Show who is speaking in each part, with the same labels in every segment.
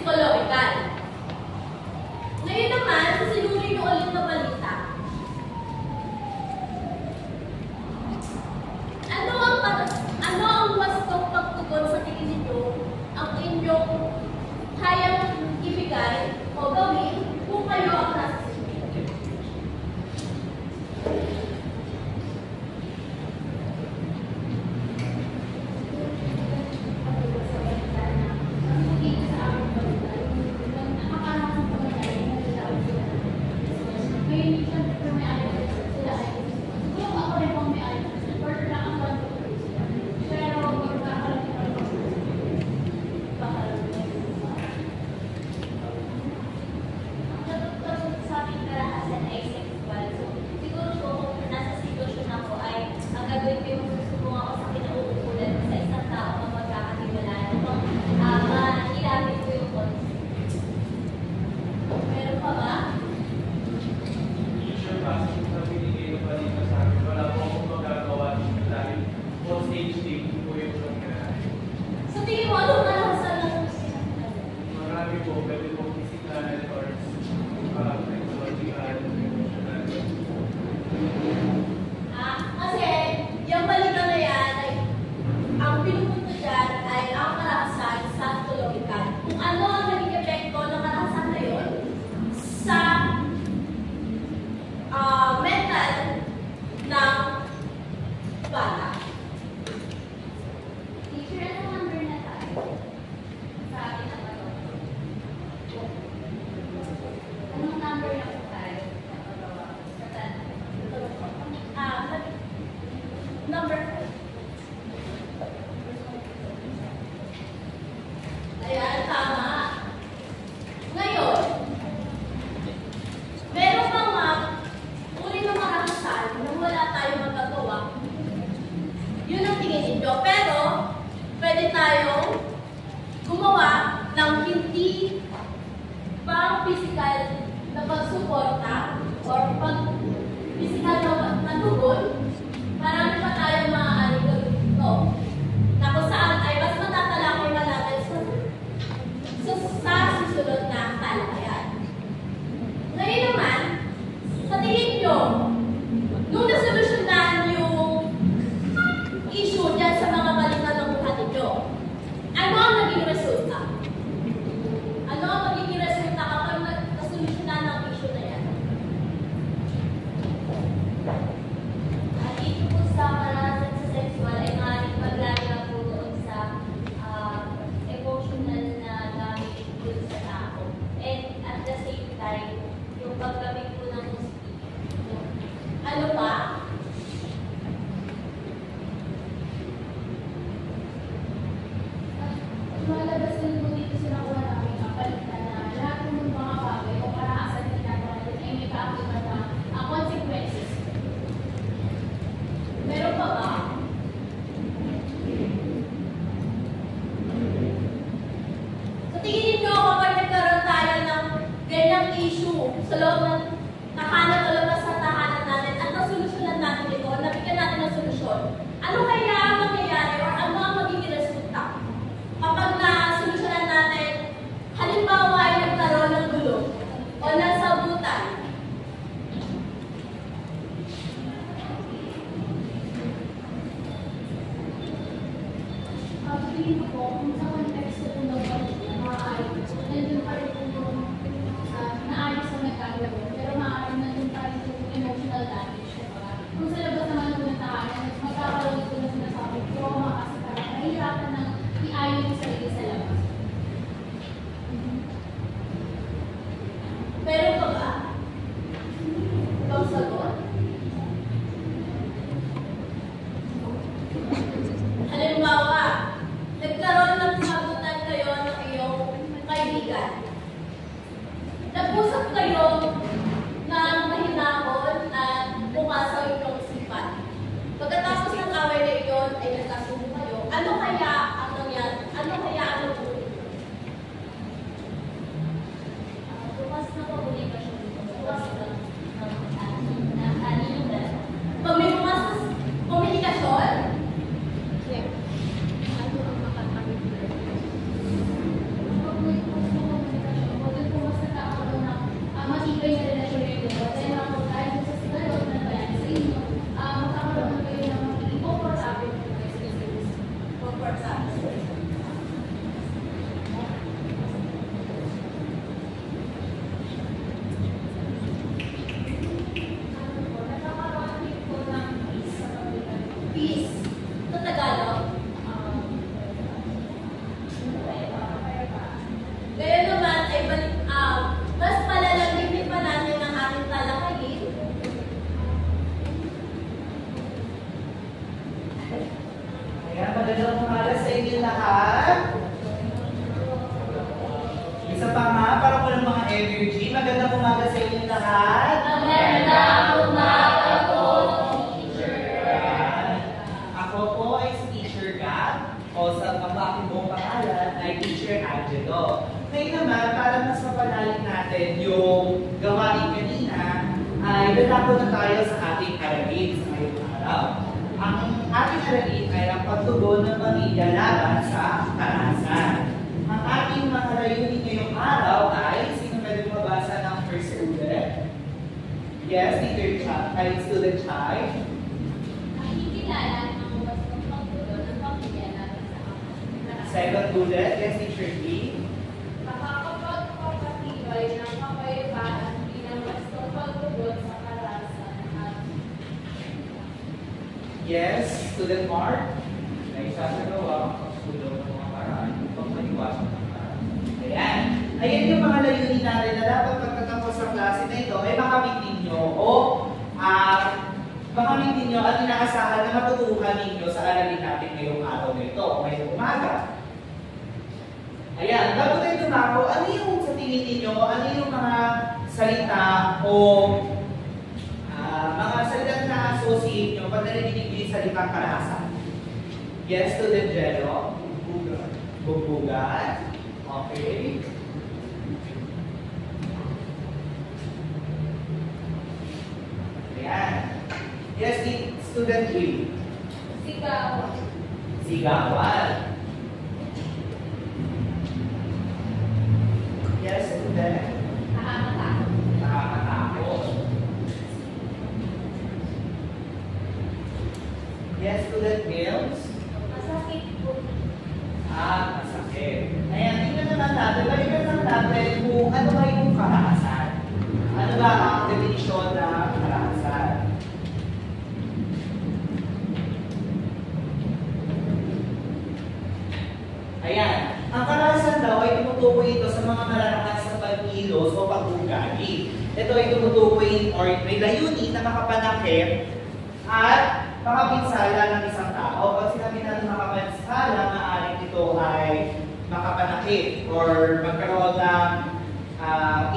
Speaker 1: psychological. Ngayon naman, susinurin ko ulit na balita. Ano ang wastong pagtugon sa tingin ninyo ang inyong kayang ibigay o gawin kung kayo ang nasa sitwasyon?
Speaker 2: ng mga energy. Magandang umaga sa inyo lahat.
Speaker 1: Magandang umaga po,
Speaker 2: Teacher. Ako po ay si Teacher Gab. O sa aking buong pangalan ay Teacher Angelo. Ngayon naman, para mas mapalalim natin yung gawain kanina, ay lalako na tayo sa ating aralin sa ngayong araw. Ang ating aralin ay ang pagtugon ng pamilya laban sa karahasan. Ang ating mga layunin ngayong araw ay, sino pwede mabasa ng first student? Yes, Teacher Chai, ay Student Chai.
Speaker 1: Nakikilala ng wastong pagtugon ng pamilya natin sa karahasan.
Speaker 2: Second student, yes, Teacher D.
Speaker 1: Nakakapagpapatibay ng kapayapaan bilang wastong pagtugon sa karahasan at
Speaker 2: Yes, Student Mark. May sasagawa ang pagsulong ng mga paraan upang maiwasan ng paraan. Ayan. Ayan yung mga layunin natin na dapat pagkatapos sa klase na ito ay makamit ninyo o makamit ninyo at inaasahan na matutuhan ninyo sa aralin natin ngayong araw na ito, ngayong umaga. Ayan, bago tayo dumako, ano yung sa tingin ninyo, ano yung mga salita o mga salita na associate nyo pag narinig nyo yung salitang karahasan? Yes, Student Jello? Bugbugan. Bugbugan. Okay. Ayan. Yes, Student Lee.
Speaker 1: sigawan.
Speaker 2: Sigawan. Yes, Student.
Speaker 1: Nakakatakot.
Speaker 2: Nakakatakot. Yes, Student Mills.
Speaker 1: Masakit po.
Speaker 2: Masakit. Ayan, tingnan naman natin. Balikan lang natin kung ano ba yung karahasan. Ano ba ang definisyon ng karahasan? Ayan. Ang karahasan daw ay tumutukoy ito sa mga mararakas sa pagkilos o pag-ugali. Ito ay tumutukoy or may layunin na makapanakit at makapinsala ng isang tao. Pag sinabi natin makapinsala, maaaring ito ay makapanakit or magkaroon ng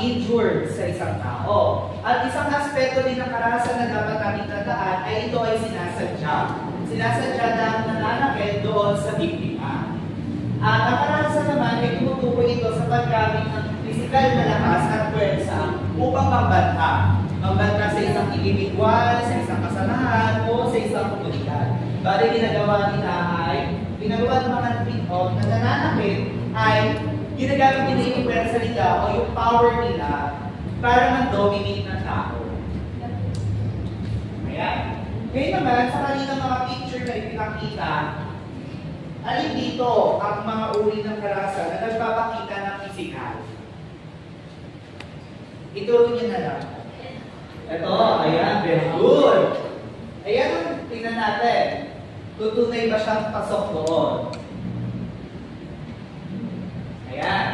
Speaker 2: injured sa isang tao. At isang aspekto din ng karahasan na dapat natin tandaan ay ito ay sinasadya. Sinasadya na nananakit doon sa biktima. At ang karahasan naman ay tumutukoy ito sa paggamit ng pisikal na lakas at pwersa upang magbanta. Magbanta sa isang individual, sa isang kasamahan, o sa isang komunidad. Bali ginagawa nila ay, ginagawa ng mga na nananakit ay ginagamit nila yung pwersa nila o yung power nila para mag-dominate ng tao. Ayan. Ngayon naman, sa kanina mga picture na ipinakita, alin dito ang mga uri ng karahasan na nagpapakita ng physical? Ituro niyo na lang. Ito, ayan, very good. Ayan, tingnan natin. Tutunay ba siyang pasok doon? Ayan.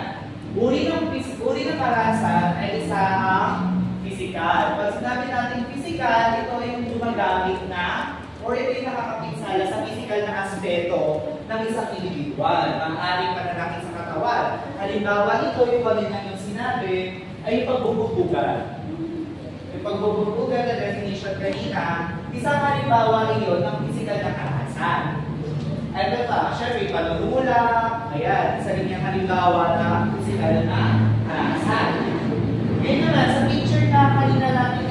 Speaker 2: Uri ng karahasan ay isa ang physical. Pag sinabi natin physical, ito ay yung gumagamit na or ito yung nakakapinsala sa physical na aspeto ng isang individual. Maaaring pananakit sa katawan. Halimbawa, ito yung kanina yung sinabi ay yung pagbubugbugan. Yung pagbubugbugan na definition kanina, isang halimbawa iyon ng physical na karahasan. Ito pa, syempre, panunula, ayan, isa rin yung halimbawa ng physical na karahasan. Ngayon naman, sa picture na kanina natin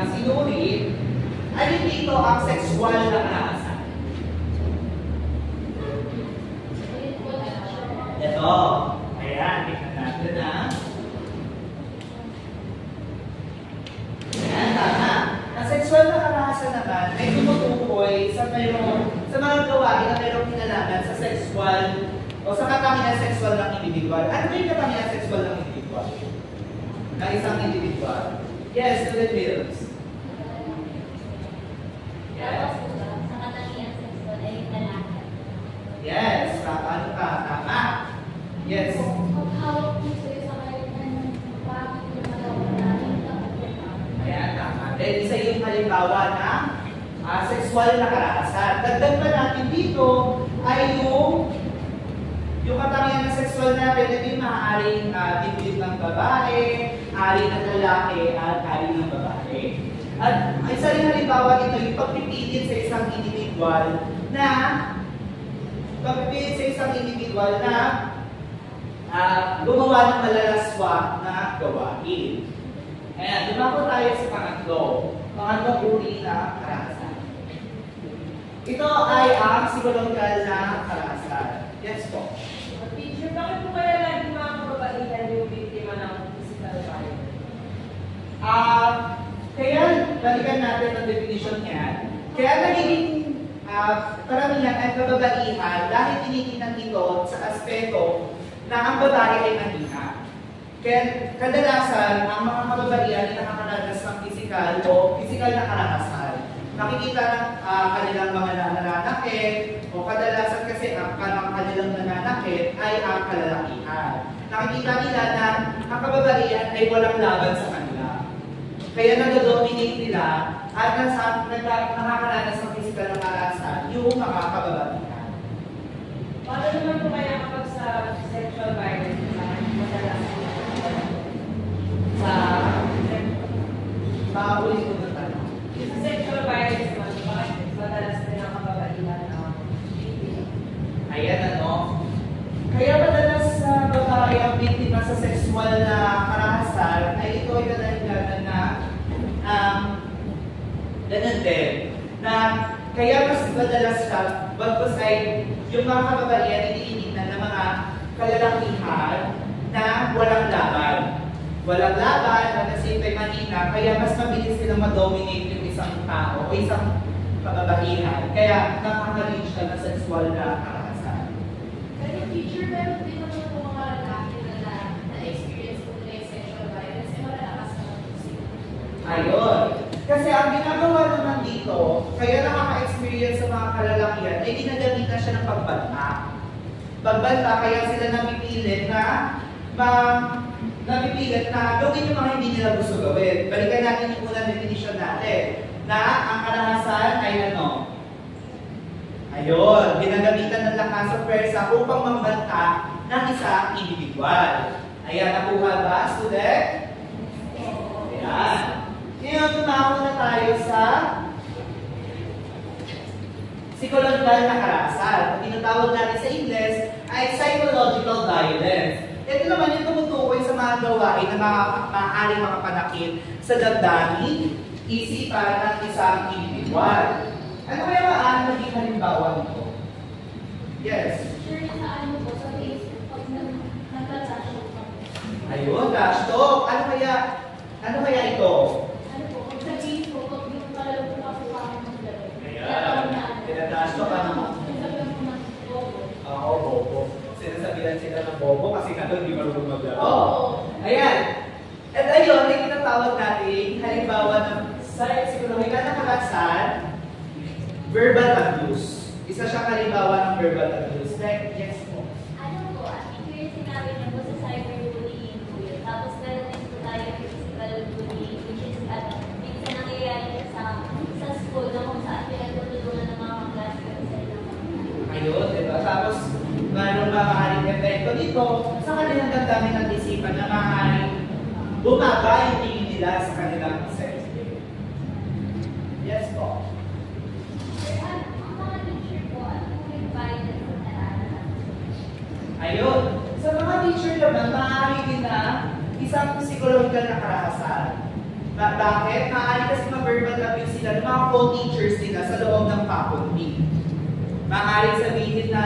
Speaker 2: sinulit, alin dito ang sexual na karahasan? Ito. Ayan, tingnan natin na. Ayan, tama. Ang sexual na karahasan naman ay tumutukoy sa mga gawain na mayroong kinalaman sa sexual o sa katangian sexual ng individual. Ano ba yung katangian sexual ng individual? Ng isang individual? Yes, Student Mills. Yes.
Speaker 1: Sa katangian sexual ay lalaki.
Speaker 2: Yes, ano ka? Tama. Yes.
Speaker 1: Maghawak mo sa'yo sa kailan bakit yung magawa namin
Speaker 2: Ayan, tama. Then, isa yung halimbawa na sexual na karahasan. Dagdag pa natin dito ay yung Yung katangian ng sexual natin, ito yung maaaring dibdib ng babae, ari ng lalaki, at ari ng babae. At isa rin halimbawa ito, yung pagpipilit sa isang individual na gumawa ng malalaswa na gawain. Ayan, dumako tayo sa pangatlong uri na karahasan. Ito ay ang psikologikal na karahasan. Yes po.
Speaker 3: Teacher, bakit po kaya lagi mga kababaihan yung biktima ng physical violence?
Speaker 2: Kaya, balikan natin ang definition niyan. Kaya nagiging karamihan ay kababaihan dahil tinitingnan ito sa aspeto na ang babae ay mahina. Kaya kadalasan, ang mga kababaihan ay nakakaranas ng physical o physical na karahasan. Nakikita ng kanilang mga nananakit o kadalasan kasi ang kanilang nananakit ay ang kalalakihan. Nakikita nila na ang kababaihan ay walang laban sa kanila. Kaya nag-dominate nila at nakakaranas ng physical na karahasan yung mga kababaihan.
Speaker 3: Paano naman po kaya kapag sa sexual violence madalas
Speaker 2: Paulit ko na tanong.
Speaker 3: sa sexual violence naman, bakit madalas din ang kababaihan ang biktima?
Speaker 2: Ayan Kaya madalas sa babae ang biktima sa sexual na karahasan ay ito ay kadaligan na ganun din. Na kaya mas madalas siya, bagkus ay yung mga kababaihan ay tinitingnan ng mga kalalakihan na walang laban. Walang laban, at the same time mahina, kaya mas mabilis silang ma-dominate yung isang tao o isang kababaihan. Kaya nakaka-reach siya na sexual na karahasan.
Speaker 1: Pero teacher, meron din naman po mga lalaki na-experience po nila yung sexual violence, eh malalakas naman po sila.
Speaker 2: Ayun. Kasi ang ginagawa naman dito, kaya nakaka-experience sa mga kalalakihan, ay ginagamitan siya ng pagbanta. Pagbanta, kaya sila napipilit na gawin yung mga hindi nila gusto gawin. Balikan natin yung unang definition natin, na ang karahasan ay ano? Ayun, ginagamitan ng lakas o pwersa upang mambanta ng isang individual. Ayan, nakuha ba, student? Ayan. Ngayon, tumako na tayo sa psychological na karahasan. Ang tinatawag natin sa English ay psychological violence. Ito naman yung tumutukoy sa mga gawain na maaaring makapanakit sa damdamin, isipan ng isang individual. Ano kaya maaaring maging halimbawa nito? Yes?
Speaker 1: Sure, sa ano po, sa Facebook, pag nagtatrash talk po.
Speaker 2: Ayun, trash talk. Ano kaya ito?
Speaker 1: Ano po, pag sa Facebook, pag yung pala po ako kami ng dalawa.
Speaker 2: Ayan, tinatrash talk ano?
Speaker 1: Sinasabihan po ng bobo.
Speaker 2: Oo, bobo. Sinasabihan sila ng bobo kasi nga doon di marunong maglaro.
Speaker 1: Oo.
Speaker 2: Ayan. At ayun, ay tinatawag natin halimbawa ng psikolohikal na karahasan, verbal abuse. Isa siyang halimbawa ng verbal abuse. Like, yes po.
Speaker 1: Ano po, ito yung sinabi niyo po sa cyberbullying po yun. Tapos meron din po tayo yung physical bullying, which is minsan nangyayari sa school na kung saan pinagtutulungan ng mga klase ko sa ilang mga.
Speaker 2: Ayun, diba? Tapos, mayroong maaaring epekto dito sa kanilang damdamin at isipan na maaaring bumaba yung tingin nila sa kanilang sex. Yes po.
Speaker 1: Sir, ang mga teacher po, ano po yung violence na naranasan?
Speaker 2: Ayun. Sa mga teacher naman, maaari din na isang psychological na karahasan. Bakit? Maaari kasi ma-verbal abuse sila ng mga co-teachers nila sa loob ng faculty. Maaari sabihin na,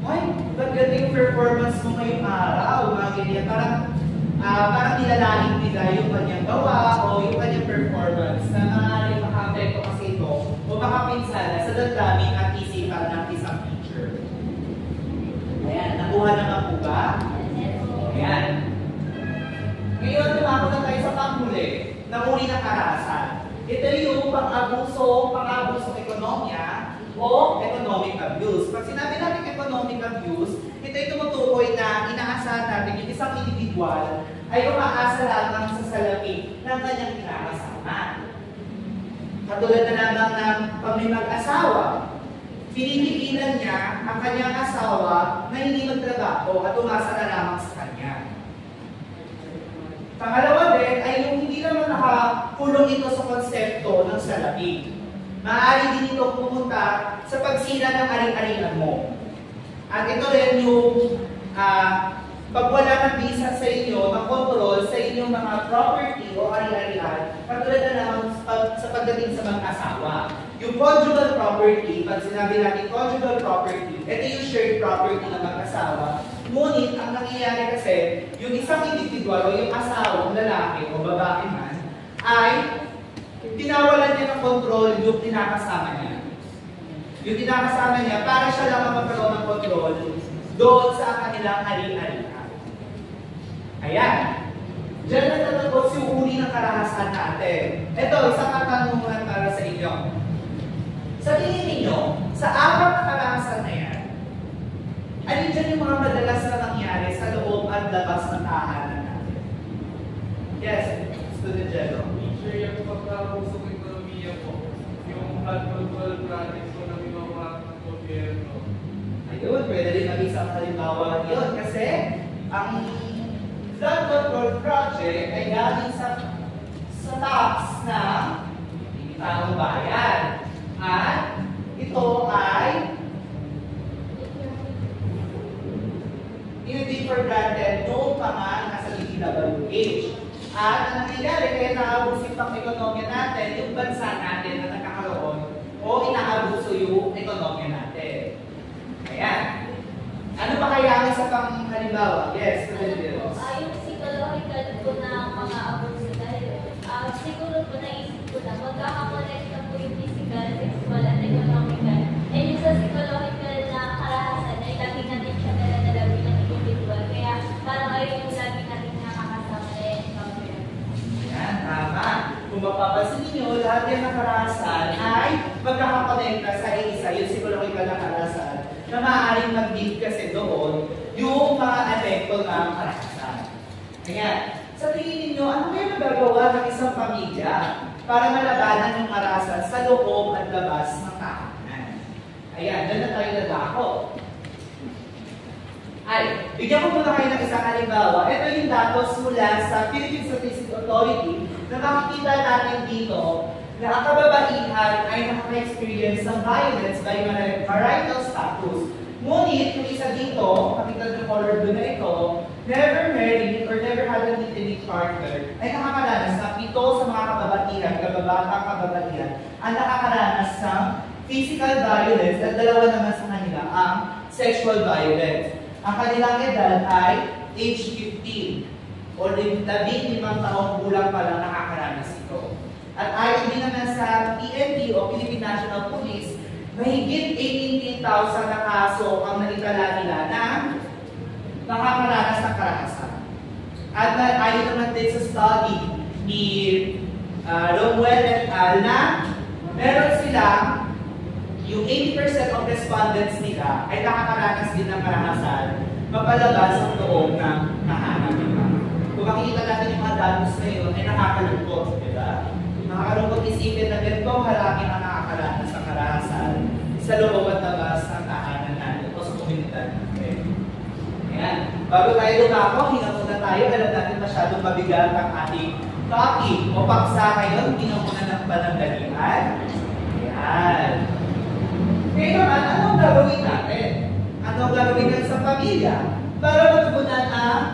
Speaker 2: ay, ba't ganda yung performance mo ngayong araw? Mga ganyan. Parang nilalahing nila yung kanyang gawa o yung kanyang performance na maaaring maka-apekto kasi ito o makapinsala sa damdamin at isipan ng isang teacher. Ayan, nakuha naman po ba? Ayan. Ngayon, tumako na tayo sa panghuli na uri ng karahasan. Ito yung pang-abusong ekonomiya o economic abuse. Pag sinabi natin economic abuse, ito ay tumutukoy na inaasahan natin yung isang individual ay umaasa lamang sa salapi ng kanyang kinakasama. Katulad na lamang ng pag may mag-asawa. pinipigilan niya ang kanyang asawa na hindi magtrabaho at umasa na lamang sa kanya. Pangalawa din ay yung hindi naman nakakulong ito sa konsepto ng salapi. Maaari din ito pumunta sa pagsira ng ari-arian mo. At ito rin yung pag wala ng visa sa inyo, ng control sa inyong mga property o ari-arian, katulad na naman sa pagdating sa mag-asawa. Yung conjugal property, pag sinabi natin conjugal property, ito yung shared property ng mag-asawa. Ngunit, ang nangyayari kasi, yung isang individual o yung asawa, lalaki o babae man, ay tinawalan niya ng control yung tinakasama niya. Yung tinakasama niya, para siya lang magkaroon ng control doon sa kanilang ari-arian. Ayan. Diyan natatapos yung uri ng karahasan natin. Ito, isang katanungan para sa inyo. Sa tingin ninyo, sa apat na karahasan na yan, alin dyan yung mga madalas na nangyari sa loob at labas ng tahanan natin? Yes, Student Jello.
Speaker 4: Sure, yung pagkapuso ng ekonomiya po, yung flood control projects ko na minawa ng gobyerno.
Speaker 2: Ayun, pwede rin maging isang halimbawa yun kasi ang flood control project ay galing sa tax ng taong bayan. At ito ay hindi for granted noong pa nga nasa DPWH. At ang nangyayari, kaya naabusip ang ekonomiya natin, yung bansa natin na nagkakaroon o inaabuso yung ekonomiya natin. Ayan. Ano pa kaya ang isa pang halimbawa? Yes,
Speaker 1: yung psychological po na mga abuso dahil siguro po naisip ko na magkakakonect na po yung physical, sexual, at economical. And yung sa psychological na karahasan ay lagi natin siya dala-dala bilang individual. Kaya parang ayun yung lagi natin nakakasama na yung encounter.
Speaker 2: Yan, tama. Kung mapapansin niyo, lahat yan ng karahasan ay magkakakonekta sa isa, yung psychological na karahasan, na maaaring mag-lead kasi doon yung mga epekto ng karahasan. Ayan. Sa tingin ninyo, ano kaya magagawa ng isang pamilya para malabanan yung karahasan sa loob at labas ng tahanan? Ayan, dyan na tayo nadako. Ay, bigyan ko muna kayo ng isang halimbawa. Ito yung datos mula sa Philippine Statistics Authority na makikita natin dito na ang kababaihan ay nakaka-experience ng violence by marital status. Ngunit, yung isa dito, makita yung color blue na ito, never married or never had an intimate partner, ay nakakaranas ng 7 sa mga kababatang kababaihan, ang nakakaranas ng physical violence at 2 naman sa kanila ang sexual violence. Ang kanilang edad ay age 15 o 15 taong gulang pa lang nakakaranas ito. At ayon din naman sa PNP o Philippine National Police, mahigit 18,000 na kaso ang naitala nila na nakakaranas ng karahasan. At ayon naman din sa study ni Romuel et al. Na meron silang yung 80% of respondents nila ay nakakaranas din ng karahasan mapalabas ang loob ng tahanan nila. Kung makikita natin yung mga datos na yun, ay nakakalungkot, di ba? Nakakalungkot isipin na ganitong harapin ang nakakaranas ng karahasan sa loob at labas ng tahanan natin o sa komunidad natin. Ayan. Bago tayo lumako, hinga muna tayo. Alam natin masyadong mabigat ang ating topic o paksa ngayon, hindi na muna ng panandalian. Ayan. Kaya naman, anong gagawin natin? Anong gagawin natin sa pamilya para matugunan ang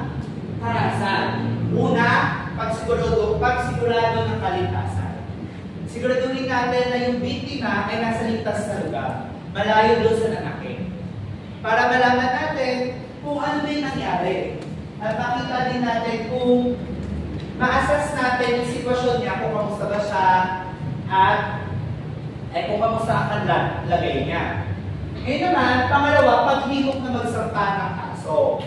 Speaker 2: karahasan? Una, pagsigurado ng kaligtasan. Siguraduhin natin na yung biktima ay nasa ligtas na lugar, malayo doon sa nanakit. Para malaman natin kung ano yung nangyari. At makita din natin kung ma-assess natin yung sitwasyon niya, kung kamusta ba siya, at kung kamusta ang lagay niya. Ngayon naman, pangalawa, paghimok na magsampa ng kaso.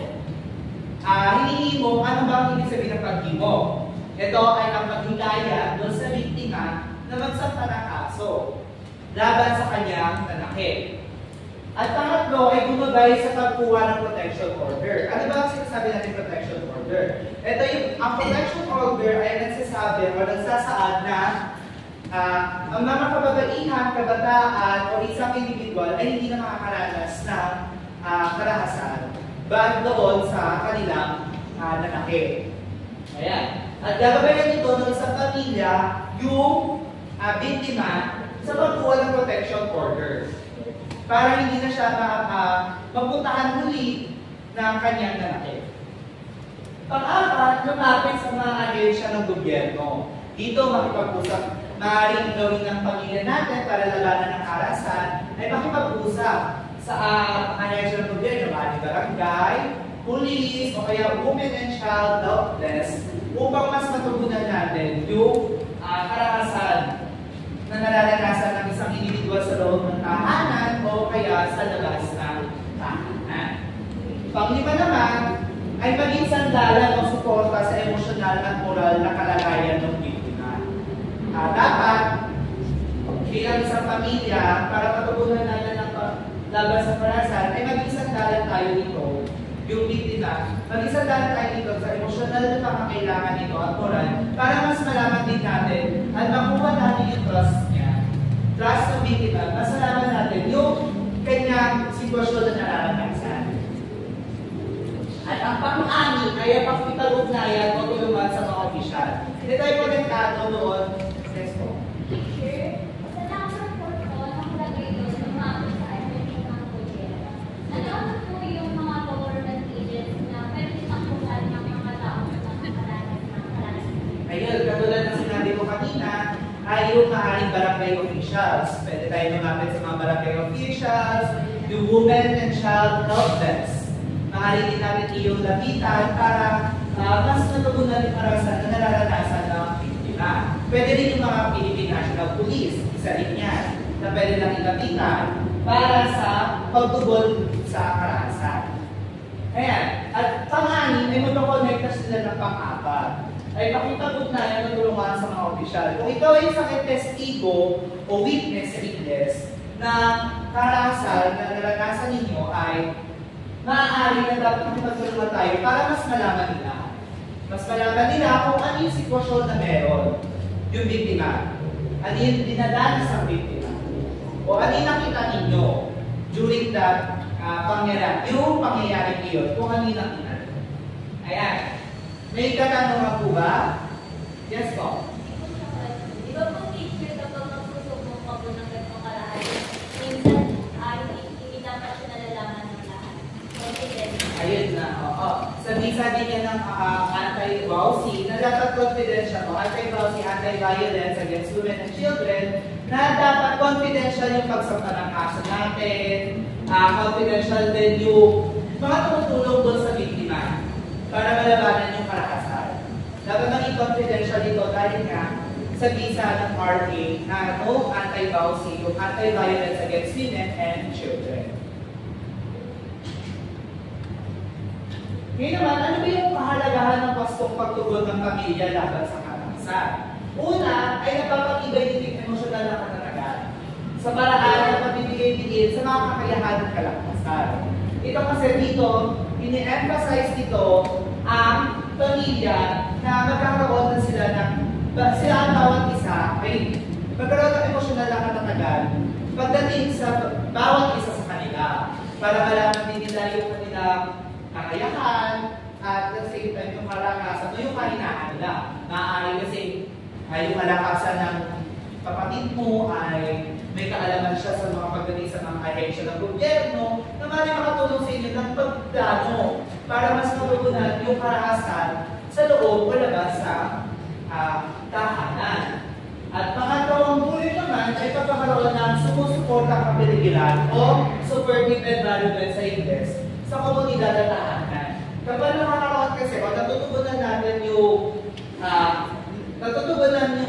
Speaker 2: Hinihimok, ano ba ang ibig sabihin ng paghimok? Ito ay ang paghigaya doon sa biktima na magsampa ng kaso laban sa kanyang nanakit. At pangatlo ay gumagay sa pagkuha ng protection order. Ano ba ang sinasabi natin protection order? Ito yung, ang protection order ay nagsasabi o nagsasaad na Ang mga kababaihan, kabataan, o isang individual ay hindi na makakaranas ng karahasan bad doon sa kanilang nanakit. Ayan. At gagabayan nito ng isang pamilya yung biktima sa pagkuha ng protection order para hindi na siya mapuntahan muli ng kanyang nanakit. Pang-apat, lumapit sa mga ahensya ng gobyerno. Dito makipag-usap, maaaring gawin ng pamilya natin para labanan ng karahasan ay makipag-usap sa ahensya ng gobyerno, maaaring barangay, police, o kaya women and child helpless upang mas matugunan natin yung karahasan na nararanasan ng isang individual sa loob ng tahanan o kaya sa labas ng tahanan. Panglima naman ay maging sandalan o suporta sa emosyonal at moral na kalagayan ng biktima. Dapat, bilang isang pamilya, para matugunan natin ang laban sa karahasan, ay maging sandalan tayo dito, yung biktima, maging sandalan tayo dito sa emosyonal na pangangailangan nito at moral, para mas malaman din natin at makuha natin yung trust niya. Trust ng biktima, mas malaman natin yung kanyang sitwasyon na nararanasan. At ang pang-anim ay ang pakipag-ugnayan o tulungan sa mga opisyal. Hindi tayo konektado doon. Next po.
Speaker 1: Sa number 4 po, nakalagay doon yung mga sa ahensya ng gobyerno. Ano po yung mga government agents na pwede takbuhan ng mga tao na nakakaranas ng karahasan?
Speaker 2: Ayun, katulad ng sinabi ko kanina, ay yung maaaring barangay officials. Pwede tayo lumapit sa mga barangay officials, yung women and child help desk. Maaari din natin iyong lapitan para mas natugunan yung karahasan na nararanasan ng biktima. Pwede rin yung mga Philippine National Police, isa rin yan, na pwede lang ilapitan para sa pagtugon sa karahasan. Ayan. At pang-anim, ay magkakonekta sila ng pang-apat. Ay pakipag-ugnayan na tulungan sa mga opisyal. Kung ikaw ay isang testigo o witness sa Ingles na karahasan na naranasan ninyo ay maaari na dapat magtulungan tayo para mas malaman nila. Mas malaman nila kung ano yung sitwasyon na meron yung biktima. Ano yung dinadanas ang biktima. O ano yung nakita ninyo during that pangyayari. Yung pangyayari yun, kung ano yung nakita. Ayan. May katanungan po ba? Yes po.
Speaker 1: Di ba po teacher kapag magsusubok pa po ng ganitong karahasan, minsan hindi dapat siya nalalaman ng lahat.
Speaker 2: Ayun na, oo. Sabi niya ng anti-VAUSI na dapat confidential o anti-VAUSI, anti-violence against women and children na dapat confidential yung pagsampa ng kaso natin, confidential din yung mga tumutulong doon sa biktima para malabanan yung karahasan. Dapat maging confidential dito dahil nga sa visa ng RA na no anti-VAUSI, yung anti-violence against women and children. Ngayon naman, ano ba yung kahalagahan ng wastong pagtugon ng pamilya laban sa karahasan? Una, ay napapakibay din yung emosyonal na katatagan sa paraan na pabibigay-bigay sa mga kakayahan ng kalakasan. Ito kasi dito, ini-emphasize dito ang pamilya na magkakaroon na sila ng sila ang bawat isa ay magkaroon ng emosyonal na katatagan pagdating sa bawat isa sa kanila para malaman din nila yung kanilang kakayahan at the same time yung kalakasan o yung kahinaan nila. Maaari kasi yung kalakasan ng kapatid mo ay may kaalaman siya sa mga pagdating sa mga ahensya ng gobyerno na maaaring makatulong sa inyo ng pagplano para mas matugunan yung karahasan sa loob o labas sa tahanan. At pangatlawang bullet naman ay pagkakaroon ng sumusuporta kapiligilan o supportive environment sa Ingles sa komunidad at tahanan. Kapag nakakaroon kasi o natutugunan natin yung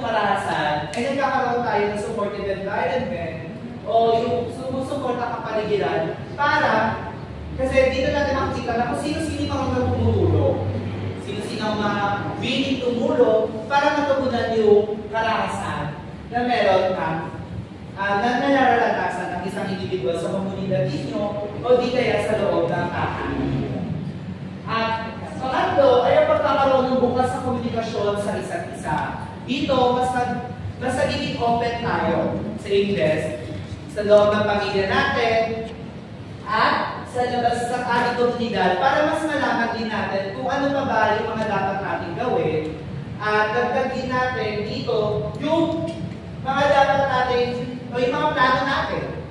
Speaker 2: karahasan, ay nagkakaroon tayo ng supportive environment o yung sumusuporta kapaligiran para, kasi dito natin makikita na kung sino-sino mga tumutulong. Sino-sino ang mga willing tumulong para matugunan yung karahasan na meron na nararanasan ng isang individual sa komunidad ninyo o di kaya sa loob ng tahanan. At pangatlo ay ang pagkakaroon ng bukas na komunikasyon sa isa't isa. Dito, mas basta giging open tayo sa Ingles, sa loob ng pamilya natin, at sa labas sa ating komunidad para mas malaman din natin kung ano pa ba yung mga dapat natin gawin. At dagdag din natin dito yung mga dapat natin o yung mga plano natin.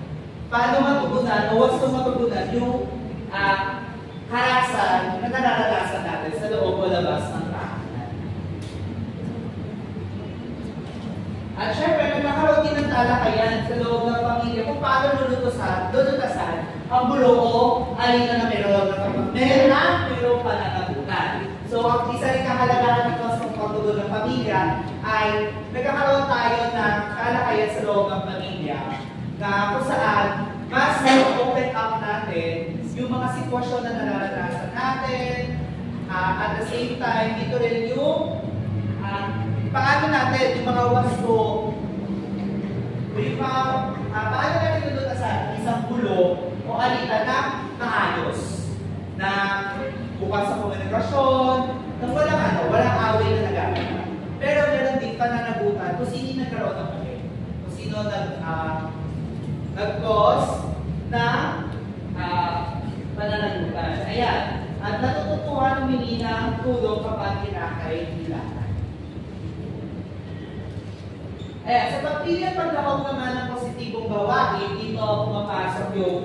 Speaker 2: Paano matugunan o wasto matugunan yung karahasan na nararanasan natin sa loob o labas ng tahanan. At syempre, nagkakaroon din ng talakayan sa loob ng pamilya kung paano lulutasan ang buloo ay na meron pananagutan. So, ang isa rin kahalagahan nito sa pagtugon ng pamilya ay nagkakaroon tayo ng talakayan sa loob ng pamilya na kung saan mas open up natin yung mga sitwasyon na nararanasan natin. At the same time, dito rin yung paano natin yung mga wasto o yung mga paano natin lulutasan isang bulong o alitan na maayos na bukas sa komunikasyon na walang away na nagaganap. Pero meron din pananagutan kung sino nagkaroon ng pagkain. Kung sino nag-cause na pananagutan. Ayan. At natututuhan humingi ng tulong kapag kinakailangan. Ayan. Sa pagpili at paglahok naman ng positibong gawain, dito pumapasok yung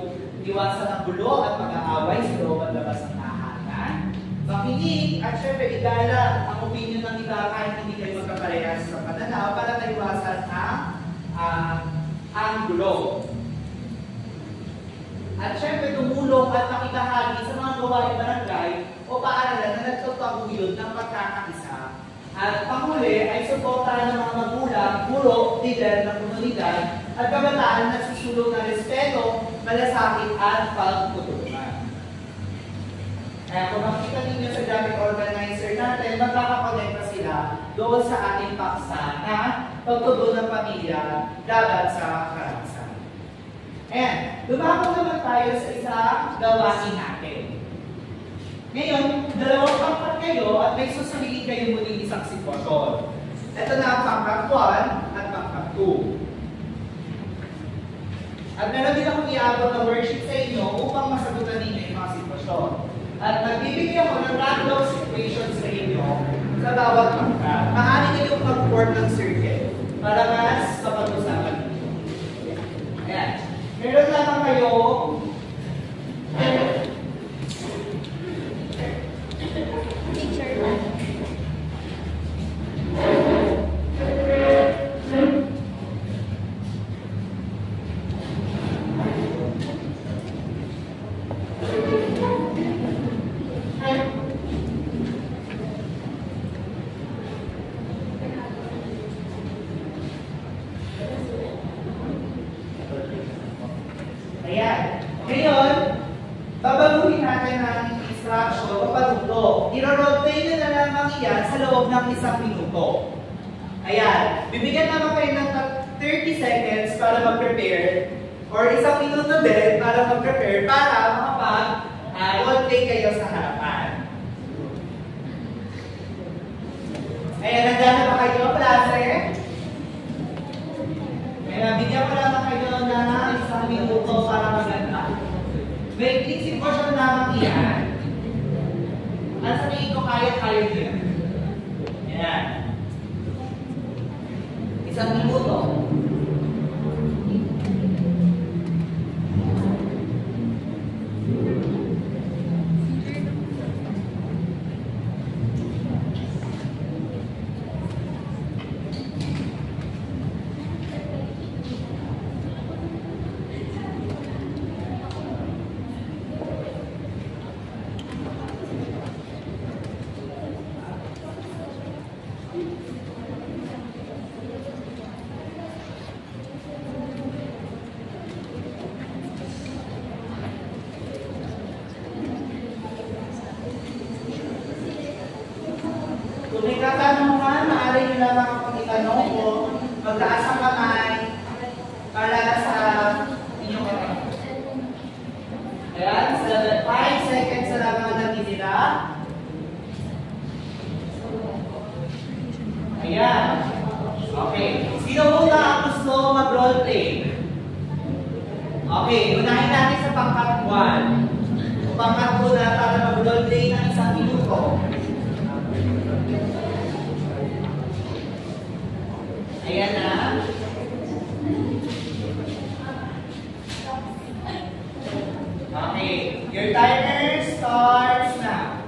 Speaker 2: iwasan ng gulo at pag-aaway sa loob at labas ng tahanan. Makinig at syempre igala ang opinion ng iba kahit hindi kayo magkaparehas sa pananaw para maiwasan ang gulo. At syempre tumulong at makibahagi sa mga gawain barangay o paaralan na nagtutaguyod ng pagkakaisa. At panghuli ay suportahan ng mga magulang, guro, leader ng komunidad at kabataan na susulong ng respeto, malasakit at pagtutulungan. Kung makikita ninyo sa graphic organizer natin, magkakakonekta sila doon sa ating paksa na pagtugon ng pamilya laban sa karahasan. And, lumako naman tayo sa isang gawain natin. Ngayon, dalawang pangkat kayo at may susuriin kayo muling isang sitwasyon. Ito na ang pangkat 1 at pangkat 2. At meron din akong iabot na worksheet sa inyo upang masagutan ninyo yung mga sitwasyon. At magbibigyan ko ng random situations sa inyo sa bawat pangkat. Maaari kayong mag-form ng circle para mas kapag-usapan ninyo. Ayan. Meron lamang kayo
Speaker 1: Teacher lang.
Speaker 2: Ayan. Ngayon, babaguhin natin ang instruction o patuto. I-rotate na lamang iyan sa loob ng 1 minuto. Ayan. Bibigyan naman kayo ng 30 seconds para mag-prepare or 1 minuto din para mag-prepare para makapag-rotate kayo sa harapan. Ayan. Nandiyan na ba kayo, klase? Ayan. Bigyan ko naman kayo ng 1 minuto para maganda. May sitwasyon lamang iyan. At sa tingin ko kaya din. Ayan. 1 minuto. Kung may katanungan, maaari nyo lamang akong itanong o magtaas ang kamay para sa inyong katanungan. Ayan, sa 5 seconds na lamang natitira. Ayan. Okay. Sino ball play. Okay, unahin natin sa pangkat 1. Pangkat 2 na para mag-ball play ng 1 minuto. Ayan na. Okay, your timer starts now.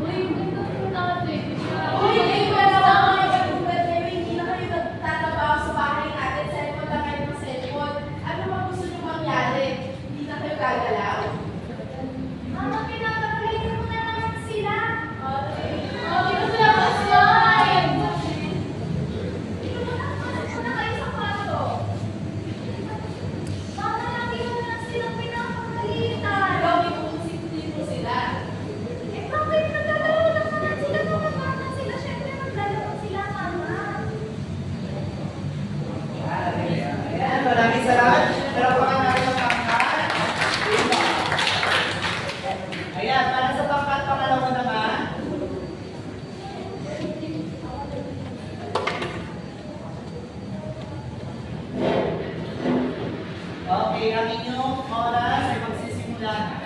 Speaker 3: Uy, kayo wala na kayo mag-google kayo, hindi na kayo nagtatrabaho sa bahay natin, cellphone lang kayo ng cellphone. Ano ba gusto nyo mangyari? Hindi na kayo gagalaw?
Speaker 1: Mama, pinapagalitan mo na naman sila.
Speaker 3: Hindi ko sila masyan!
Speaker 1: Muna kayo sa kwarto. Mama, lagi mo na silang pinapagalitan.
Speaker 3: Gawin mo kung dito sila.
Speaker 1: Eh, bakit naglalaro lang naman sila? Kung bata sila, syempre maglalaro sila, Mama.
Speaker 2: Ayan, maraming salamat. Pero baka natin ang pangkat. Ayan, para sa pangkat pangalawa naman. Okay, ang inyong oras ay magsisimula na.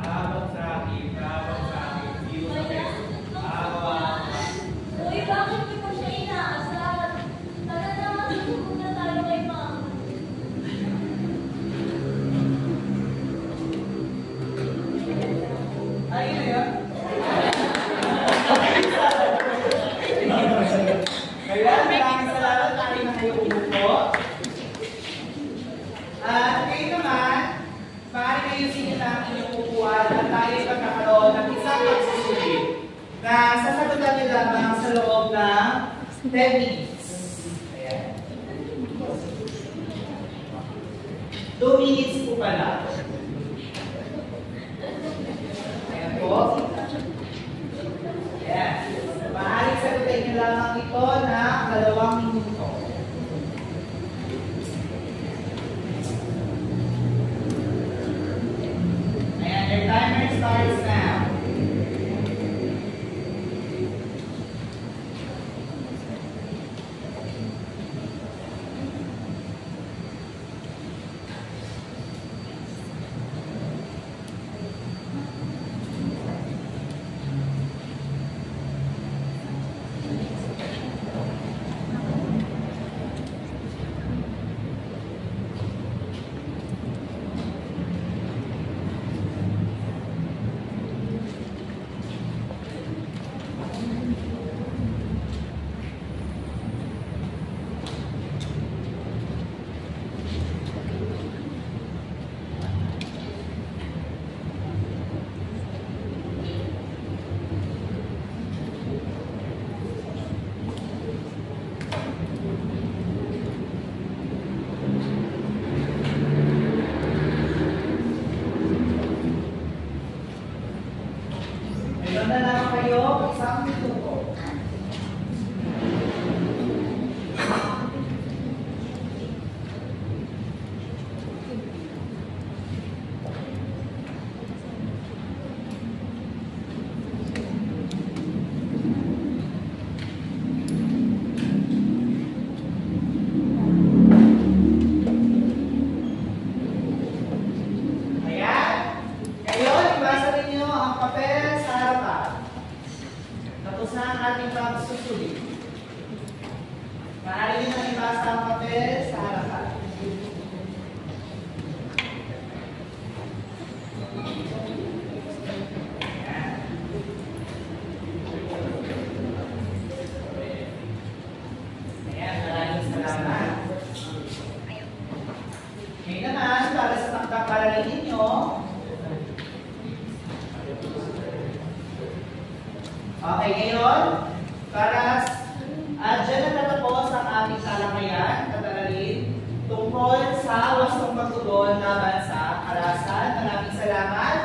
Speaker 4: Habang sa akin, zero sa test.
Speaker 1: Uy, bakit di mo siya inaasar? Tara na, matutulog na tayo kay Mama.
Speaker 2: Ayun na yun. Kaya, maraming salamat. Tayo na kayo umupo. At kayo naman, maaari kayo sinila ang inyong upuan at tayo ay pagkakaroon ng isang pagsusulit na sasagutan niyo lamang sa loob ng 10 minutes. Ayan. 2 minutes po pala. Ayan po. Ayan. Maaaring sagutin niyo lamang ito na 2 minuto. Ayan, your timer starts now. Meron na lang kayo 1 minuto. Ayan. Ngayon, ibasa ninyo ang papel sa harapan. Tapos na ang ating pagsusulit. Maaari nyo na ibasa ang papel sa harapan. Ayan. Ayan, maraming salamat. Ngayon naman, para sa pagkakaralin ninyo, okay, ngayon, para dyan na natapos ang aming talakayan, kataralin, tungkol sa wastong pagtugon laban sa karahasan. Maraming salamat.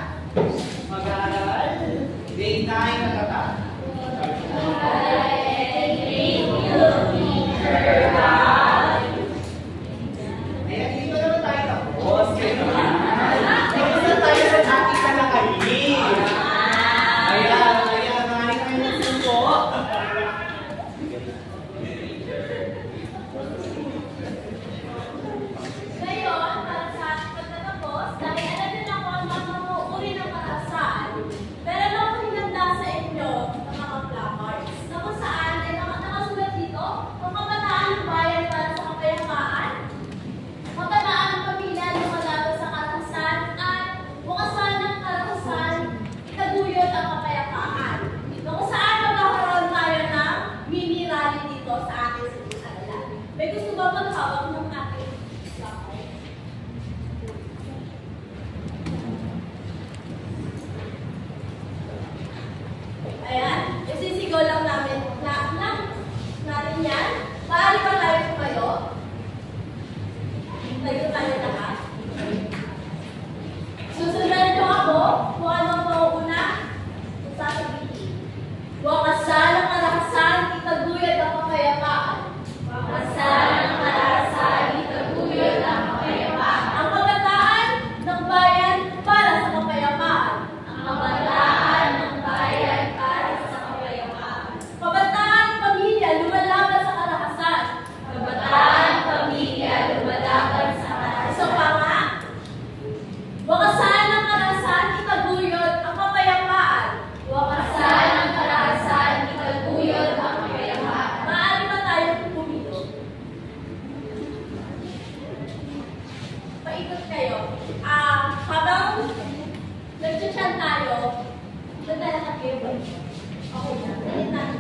Speaker 2: Mag-aaral. Day 9 na tatak. Ayan, dito naman tayo tapos. Tapos na tayo sa
Speaker 3: hawak ng ating lakay. Ayan, isisigaw lang natin yan. Maaari ba tayo tumayo? Tayo tayo lahat. Susundan niyo ako kung ano ang mauuna. Sasabihin. Wakasan ang kalakasan, itaguyod ang kapayapaan. Wakasan ang kalakasan, itaguyod ang kapayapaan. Ang kabataan ng bayan para sa kapayapaan. Ang kabataan ng bayan para sa kapayapaan. Kabataan, pamilya, lumalaban sa kalakasan. Kabataan, pamilya, lumalaban sa kalakasan. Isa pa nga. Wakasan ang kalakasan, itaguyod ang kapayapaan. Wakasan ang kalakasan, itaguyod ang kapayapaan. Maaari ba tayo pumilo? Paikot kayo. Habang nag-chat tayo, dadala kayo ba? Okay na. Dalit natin.